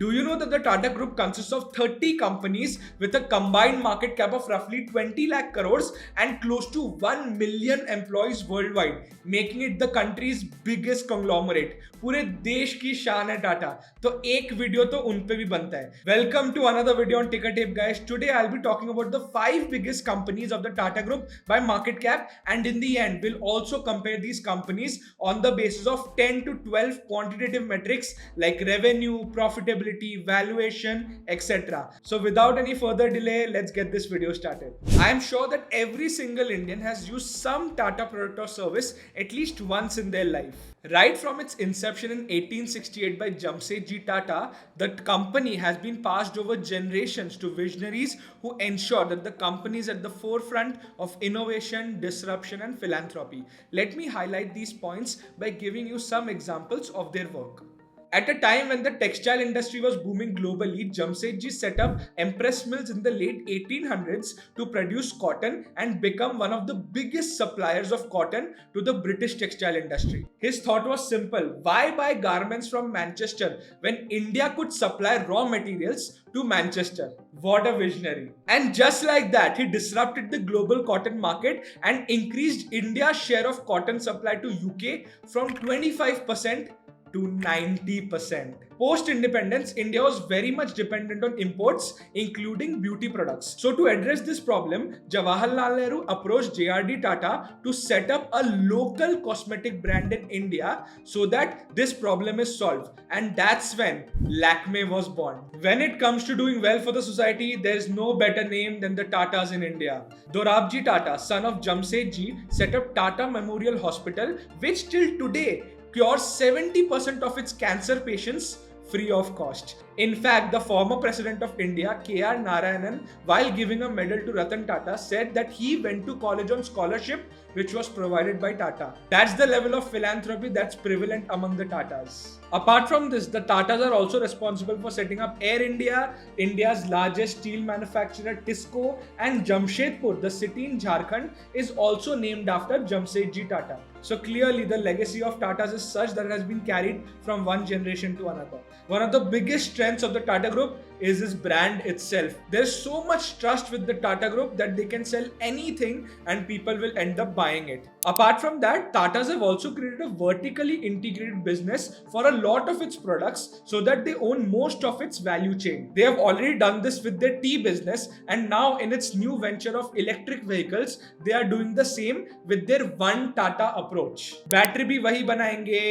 Do you know that the Tata Group consists of 30 companies with a combined market cap of roughly 20 lakh crores and close to 1 million employees worldwide, making it the country's biggest conglomerate. पूरे देश की शान है टाटा, तो एक video तो उन पे भी बनता है. Welcome to another video on Ticker Tape, guys. Today I'll be talking about the 5 biggest companies of the Tata Group by market cap, and in the end we'll also compare these companies on the basis of 10 to 12 quantitative metrics like revenue, profitability, valuation, etc. So without any further delay, let's get this video started. I am sure that every single Indian has used some Tata product or service at least once in their life. Right from its inception in 1868 by Jamsetji Tata, the company has been passed over generations to visionaries who ensure that the company is at the forefront of innovation, disruption, and philanthropy. Let me highlight these points by giving you some examples of their work. At a time when the textile industry was booming globally, Jamsetji set up Empress Mills in the late 1800s to produce cotton and become one of the biggest suppliers of cotton to the British textile industry. His thought was simple: why buy garments from Manchester when India could supply raw materials to Manchester? What a visionary. And just like that, he disrupted the global cotton market and increased India's share of cotton supply to UK from 25% to 90%. Post-independence, India was very much dependent on imports, including beauty products. So to address this problem, Jawaharlal Nehru approached JRD Tata to set up a local cosmetic brand in India so that this problem is solved. And that's when Lakme was born. When it comes to doing well for the society, there is no better name than the Tatas in India. Dorabji Tata, son of Jamsetji, set up Tata Memorial Hospital, which till today cures 70% of its cancer patients free of cost. In fact, the former president of India, K.R. Narayanan, while giving a medal to Ratan Tata, said that he went to college on scholarship which was provided by Tata. That's the level of philanthropy that's prevalent among the Tatas. Apart from this, the Tatas are also responsible for setting up Air India, India's largest steel manufacturer TISCO, and Jamshedpur, the city in Jharkhand, is also named after Jamsetji Tata. So clearly the legacy of Tatas is such that it has been carried from one generation to another. One of the biggest strengths of the Tata Group is its brand itself. There's so much trust with the Tata Group that they can sell anything and people will end up buying it. Apart from that, Tatas have also created a vertically integrated business for a lot of its products so that they own most of its value chain. They have already done this with their tea business, and now in its new venture of electric vehicles, they are doing the same with their One Tata approach. Battery भी वही बनाएंगे,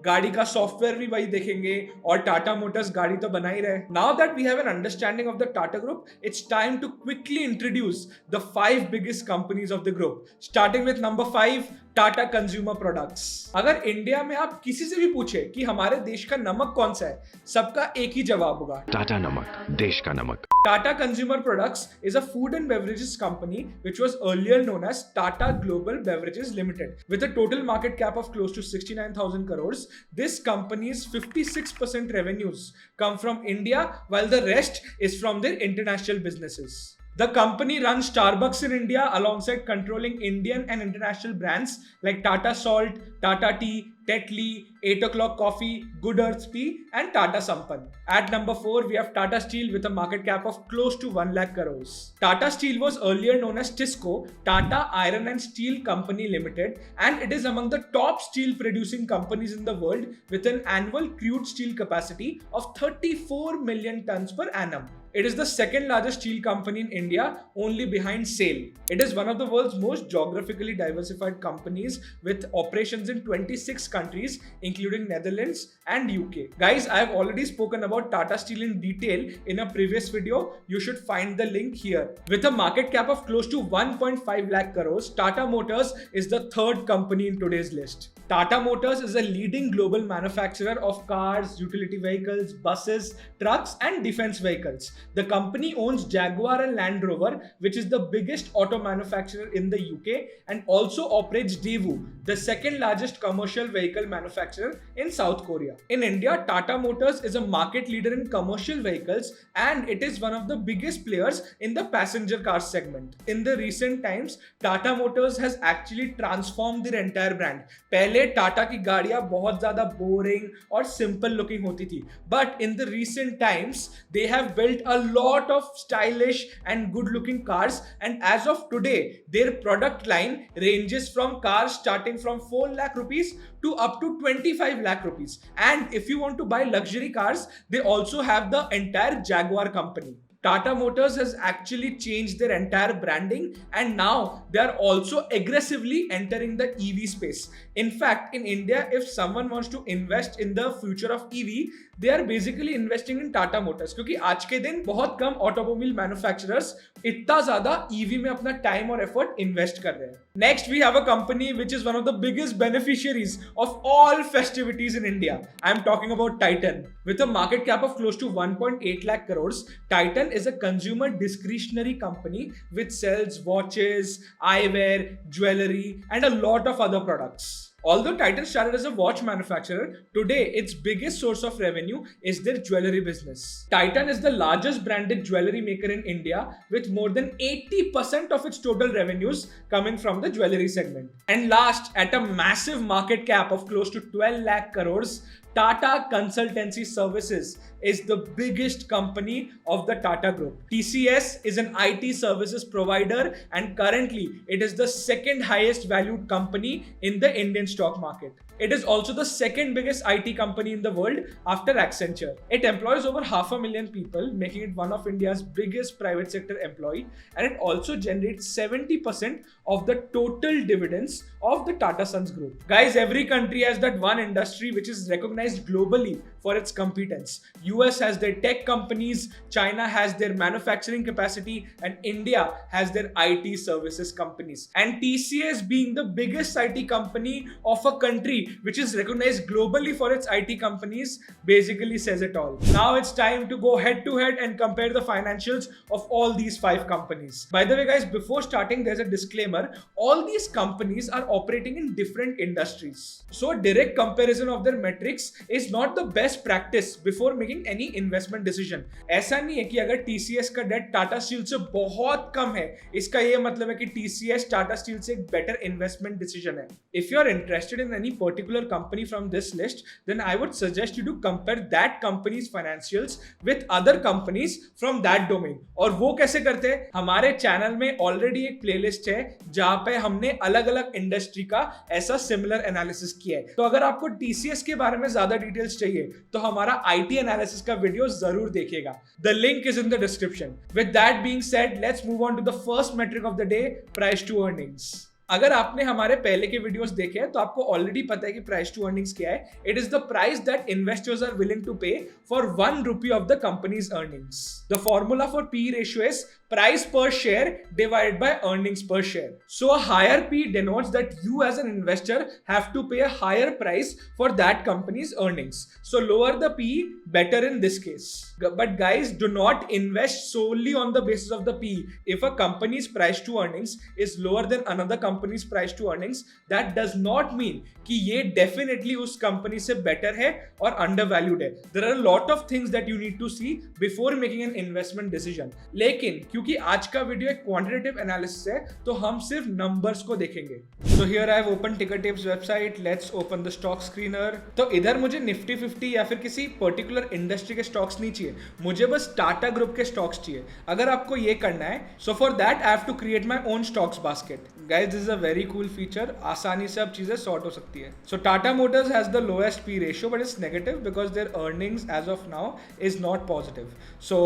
गाड़ी का software भी वही देखेंगे, और Tata Motors गाड़ी तो बना ही रहे. Now that we have an understanding of the Tata Group, it's time to quickly introduce the 5 biggest companies of the group. Starting with number 5, Tata consumer products. अगर इंडिया में आप किसी से भी पूछे कि हमारे देश का नमक कौन सा है, सबका एक ही जवाब होगा: टाटा नमक, देश का नमक. Tata Consumer Products is a food and beverages company which was earlier known as Tata Global Beverages Limited. With a total market cap of close to 69,000 crores, this company's 56% revenues come from India, while the rest is from their international businesses. The company runs Starbucks in India alongside controlling Indian and international brands like Tata Salt, Tata Tea, Tetley, 8 O'Clock Coffee, Good Earth Tea, and Tata Sampann. At number 4, we have Tata Steel with a market cap of close to 1 lakh crores. Tata Steel was earlier known as TISCO, Tata Iron and Steel Company Limited, and it is among the top steel producing companies in the world with an annual crude steel capacity of 34 million tons per annum. It is the second largest steel company in India, only behind SAIL. It is one of the world's most geographically diversified companies with operations in 26 countries, including Netherlands and UK. Guys, I have already spoken about Tata Steel in detail in a previous video. You should find the link here. With a market cap of close to 1.5 lakh crores, Tata Motors is the third company in today's list. Tata Motors is a leading global manufacturer of cars, utility vehicles, buses, trucks, and defense vehicles. The company owns Jaguar and Land Rover, which is the biggest auto manufacturer in the UK, and also operates Daewoo, the second largest commercial vehicle manufacturer manufacturer in South Korea. In India, Tata Motors is a market leader in commercial vehicles and it is one of the biggest players in the passenger car segment. In the recent times, Tata Motors has actually transformed their entire brand. पहले टाटा की गाड़ियां बहुत ज्यादा boring और simple looking होती थी, but in the recent times they have built a lot of stylish and good looking cars, and as of today their product line ranges from cars starting from 4 lakh rupees to up to 25 lakh rupees. And if you want to buy luxury cars, they also have the entire Jaguar company. Tata Motors has actually changed their entire branding and now they are also aggressively entering the EV space. In fact, in India, if someone wants to invest in the future of EV, they are basically investing in Tata Motors क्योंकि आज के दिन बहुत कम automobile manufacturers इतना ज्यादा EV में अपना time और एफर्ट इन्वेस्ट कर रहे हैं. Next, we have a company which is one of the biggest beneficiaries of all festivities in India. I am talking about Titan. With a market cap of close to 1.8 lakh crores, Titan is a consumer discretionary company which sells watches, eyewear, jewelry, and a lot of other products. Although Titan started as a watch manufacturer, today its biggest source of revenue is their jewelry business. Titan is the largest branded jewelry maker in India with more than 80% of its total revenues coming from the jewelry segment. And last, at a massive market cap of close to 12 lakh crores, Tata Consultancy Services is the biggest company of the Tata Group. TCS is an IT services provider and currently it is the second highest valued company in the Indian stock market. It is also the second biggest IT company in the world after Accenture. It employs over 500,000 people, making it one of India's biggest private sector employee, and it also generates 70% of the total dividends of the Tata Sons Group. Guys, every country has that one industry which is recognized globally for its competence. US has their tech companies, China has their manufacturing capacity, and India has their IT services companies. And TCS, being the biggest IT company of a country which is recognized globally for its IT companies, basically says it all. Now it's time to go head to head and compare the financials of all these 5 companies. By the way guys, before starting there's a disclaimer. All these companies are operating in different industries. So direct comparison of their metrics is not the best practice before making any investment decision. ऐसा नहीं है कि अगर TCS का date Tata steel से बहुत कम है, इसका ये मतलब है कि TCS टाटा स्टील से एक better investment decision है. If you are interested in any particular company from this list, then I would suggest you to compare that company's financials with other companies from that domain. और वो कैसे करते हैं? हमारे channel में already एक playlist है जहां पे हमने अलग अलग इंडस्ट्री का ऐसा सिमिलर एनालिसिस किया है. तो अगर आपको TCS के बारे में ज्यादा डिटेल्स चाहिए तो हमारा IT एनालिसिस का वीडियो जरूर देखिएगा. The link is in the description. With that being said, let's move on to the first metric of the day, price to earnings. अगर आपने हमारे पहले के वीडियोस देखे हैं तो आपको ऑलरेडी पता है कि प्राइस टू अर्निंग्स क्या है. It is the price that investors are willing to pay for 1 rupee of the company's earnings. The formula for P ratio is price per share divided by earnings per share. So a higher P denotes that you as an investor have to pay a higher price for that company's earnings. So lower the P, better in this case. But guys, do not invest solely on the basis of the P. If a company's price to earnings is lower than another company's price to earnings, that does not mean कि ये definitely उस company से better है और undervalued है. There are a lot of things that you need to see before making an investment decision. लेकिन क्योंकि आज का वीडियो एक क्वांटिटेटिव एनालिसिस है तो हम सिर्फ नंबर्स को देखेंगे. So here I have opened Tickertape's website. Let's open the stock screener. तो इधर मुझे निफ्टी 50 या फिर किसी पर्टिकुलर इंडस्ट्री के स्टॉक्स नहीं चाहिए, मुझे बस टाटा ग्रुप के स्टॉक्स चाहिए. अगर आपको ये करना है, so for that I have to create my own stocks basket. Guys, this is a very cool feature. आसानी से अब चीजें सॉर्ट हो सकती है. So Tata Motors has the lowest P ratio, but it's negative because their earnings as of now is not positive. So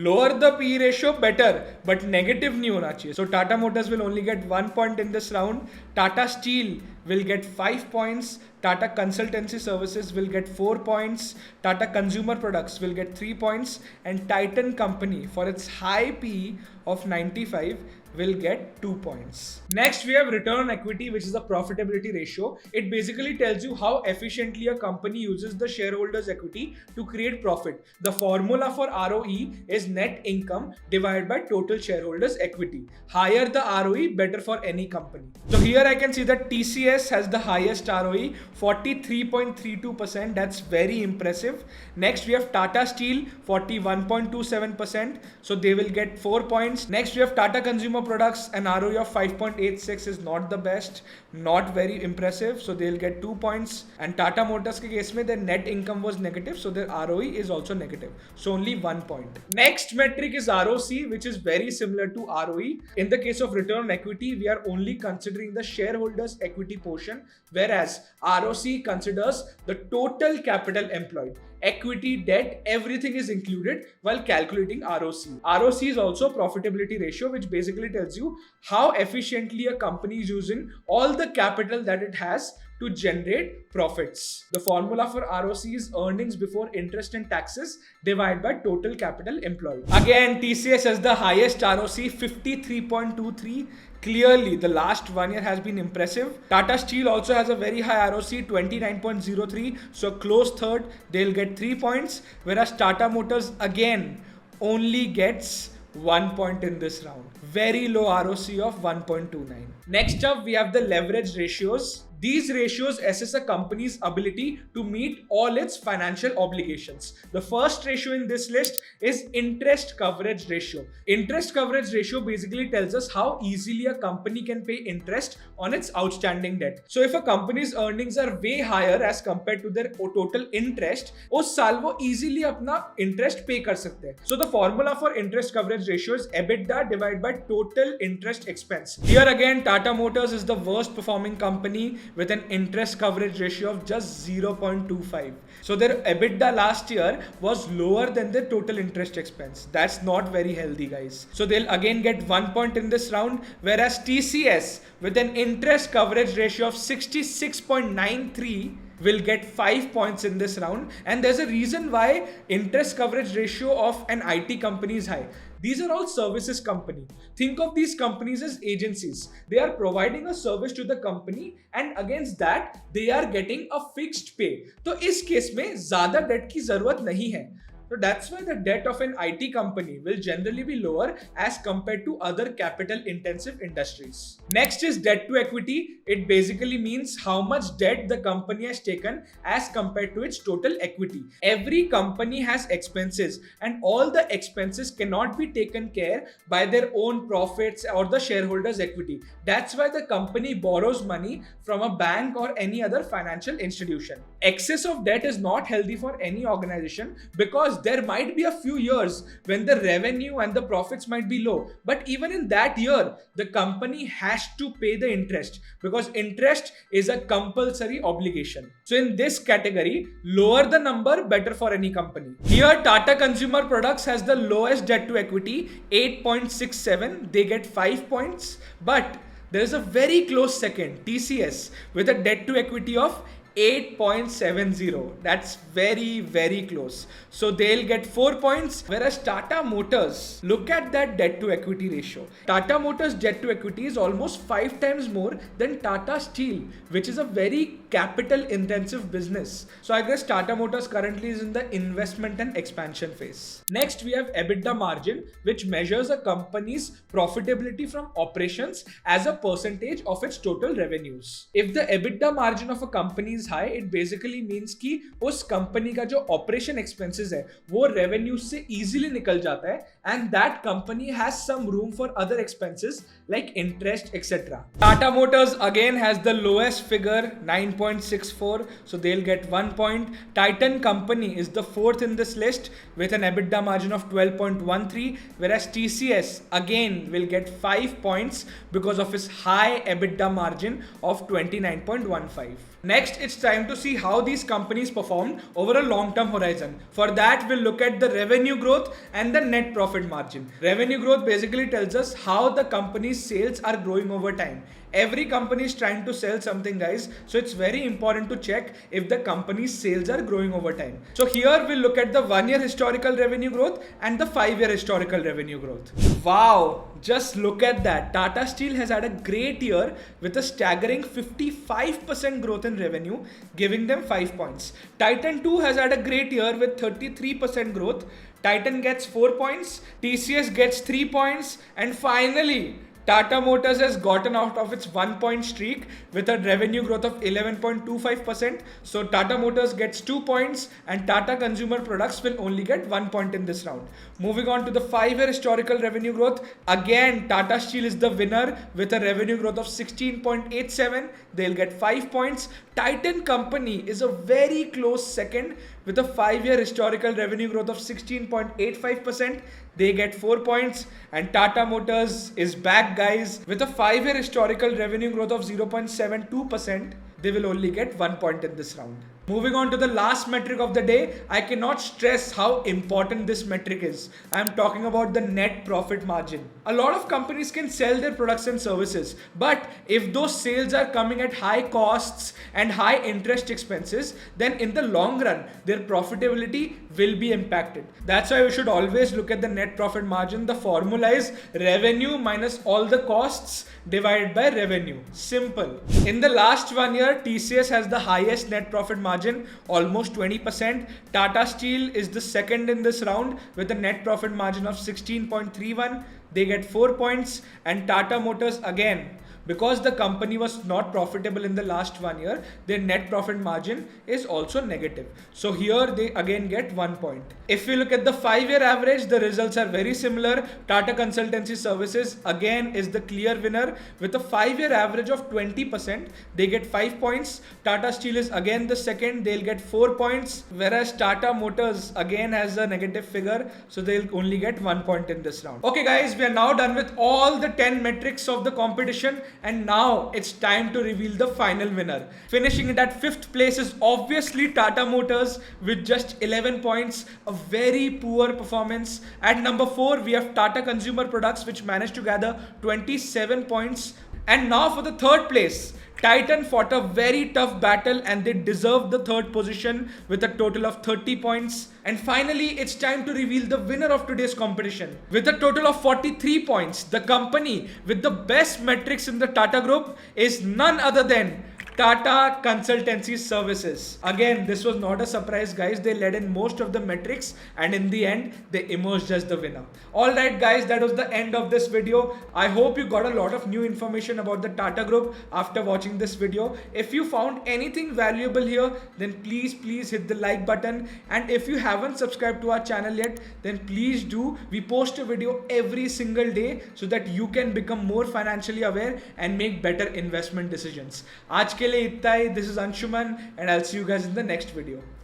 lower the P ratio, better, but negative नहीं होना चाहिए. So Tata Motors will only get 1 point in this round. Tata Steel will get 5 points. Tata Consultancy Services will get 4 points. Tata Consumer Products will get 3 points. And Titan Company, for its high P of 95, will get 2 points. Next, we have return on equity, which is the profitability ratio. It basically tells you how efficiently a company uses the shareholders' equity to create profit. The formula for ROE is net income divided by total shareholders' equity. Higher the ROE, better for any company. So here I can see that TCS has the highest ROE, 43.32%. That's very impressive. Next, we have Tata Steel, 41.27%. So they will get 4 points. Next, we have Tata Consumer Products, an ROE of 5.86 is not the best, not very impressive. So they'll get 2 points. And Tata Motors ke case mein their net income was negative, so their ROE is also negative. So only 1 point. Next metric is ROC, which is very similar to ROE. In the case of return on equity, we are only considering the shareholders' equity portion, whereas ROC considers the total capital employed. Equity, debt, everything is included while calculating ROC. ROC is also profitability ratio, which basically tells you how efficiently a company is using all the capital that it has to generate profits. The formula for ROC is earnings before interest and taxes divided by total capital employed. Again, TCS has the highest ROC, 53.23. Clearly, the last 1 year has been impressive. Tata Steel also has a very high ROC, 29.03. So close third, they'll get 3 points. Whereas Tata Motors again only gets 1 point in this round. Very low ROC of 1.29. Next up, we have the leverage ratios. These ratios assess a company's ability to meet all its financial obligations. The first ratio in this list is interest coverage ratio. Interest coverage ratio basically tells us how easily a company can pay interest on its outstanding debt. So if a company's earnings are way higher as compared to their total interest, उस साल वो easily अपना interest pay कर सकते हैं. So the formula for interest coverage ratio is EBITDA divided by total interest expense. Here again, Tata Motors is the worst performing company with an interest coverage ratio of just 0.25. So their EBITDA last year was lower than their total interest expense. That's not very healthy, guys. So they'll again get 1 point in this round, whereas TCS with an interest coverage ratio of 66.93 will get 5 points in this round. And there's a reason why interest coverage ratio of an IT company is high. These are all services company. Think of these companies as agencies. They are providing a service to the company and against that they are getting a fixed pay. तो इस case में ज़्यादा debt की ज़रूरत नहीं है. So that's why the debt of an IT company will generally be lower as compared to other capital intensive industries. Next is debt to equity. It basically means how much debt the company has taken as compared to its total equity. Every company has expenses and all the expenses cannot be taken care by their own profits or the shareholders' equity. That's why the company borrows money from a bank or any other financial institution. Excess of debt is not healthy for any organization because there might be a few years when the revenue and the profits might be low, but even in that year the company has to pay the interest because interest is a compulsory obligation. So in this category, lower the number, better for any company. Here Tata Consumer Products has the lowest debt to equity, 8.67. They get 5 points, but there is a very close second, TCS, with a debt to equity of 8.70. That's very, very close. So they'll get 4 points. Whereas Tata Motors, look at that debt to equity ratio. Tata Motors debt to equity is almost 5 times more than Tata Steel, which is a very capital intensive business. So I guess Tata Motors currently is in the investment and expansion phase. Next, we have EBITDA margin, which measures a company's profitability from operations as a percentage of its total revenues. If the EBITDA margin of a company is high, it basically means कि उस company का जो operation expenses है वो revenue से easily निकल जाता है and that company has some room for other expenses like interest, etc. Tata Motors again has the lowest figure, 9.64, so they'll get 1 point. Titan Company is the fourth in this list with an EBITDA margin of 12.13, whereas TCS again will get 5 points because of its high EBITDA margin of 29.15. Next, it's time to see how these companies performed over a long-term horizon. For that, we'll look at the revenue growth and the net profit margin. Revenue growth basically tells us how the company's sales are growing over time. Every company is trying to sell something, guys, so it's very important to check if the company's sales are growing over time. So here we'll look at the 1-year historical revenue growth and the 5-year historical revenue growth. Wow, just look at that. Tata Steel has had a great year with a staggering 55% growth in revenue, giving them 5 points. Titan too has had a great year with 33% growth. Titan gets 4 points, TCS gets 3 points, and finally Tata Motors has gotten out of its 1-point streak with a revenue growth of 11.25%. So Tata Motors gets 2 points and Tata Consumer Products will only get 1 point in this round. Moving on to the 5-year historical revenue growth. Again, Tata Steel is the winner with a revenue growth of 16.87. They'll get 5 points. Titan Company is a very close second with a 5-year historical revenue growth of 16.85%. They get 4 points. And Tata Motors is back, guys, with a 5-year historical revenue growth of 0.72%. They will only get 1 point in this round. Moving on to the last metric of the day, I cannot stress how important this metric is. I am talking about the net profit margin. A lot of companies can sell their products and services, but if those sales are coming at high costs and high interest expenses, then in the long run, their profitability will be impacted. That's why we should always look at the net profit margin. The formula is revenue minus all the costs divided by revenue. Simple. In the last 1 year, TCS has the highest net profit margin, almost 20%. Tata Steel is the second in this round with a net profit margin of 16.31. They get 4 points. And Tata Motors, again, because the company was not profitable in the last 1 year, their net profit margin is also negative. So here they again get 1 point. If we look at the 5-year average, the results are very similar. Tata Consultancy Services again is the clear winner with a 5-year average of 20%. They get 5 points. Tata Steel is again the second. They'll get 4 points. Whereas Tata Motors again has a negative figure. So they'll only get 1 point in this round. Okay guys, we are now done with all the 10 metrics of the competition. And now it's time to reveal the final winner. Finishing it at 5th place is obviously Tata Motors with just 11 points. A very poor performance. At number 4, we have Tata Consumer Products, which managed to gather 27 points. And now for the 3rd place. Titan fought a very tough battle and they deserved the 3rd position with a total of 30 points. And finally, it's time to reveal the winner of today's competition. With a total of 43 points, the company with the best metrics in the Tata Group is none other than Tata Consultancy Services. Again, this was not a surprise, guys. They led in most of the metrics and in the end, they emerged as the winner. Alright guys, that was the end of this video. I hope you got a lot of new information about the Tata Group after watching this video. If you found anything valuable here, then please hit the like button. And if you haven't subscribed to our channel yet, then please do. We post a video every single day so that you can become more financially aware and make better investment decisions. आज के लिए इतना ही. This is Anshuman and I'll see you guys in the next video.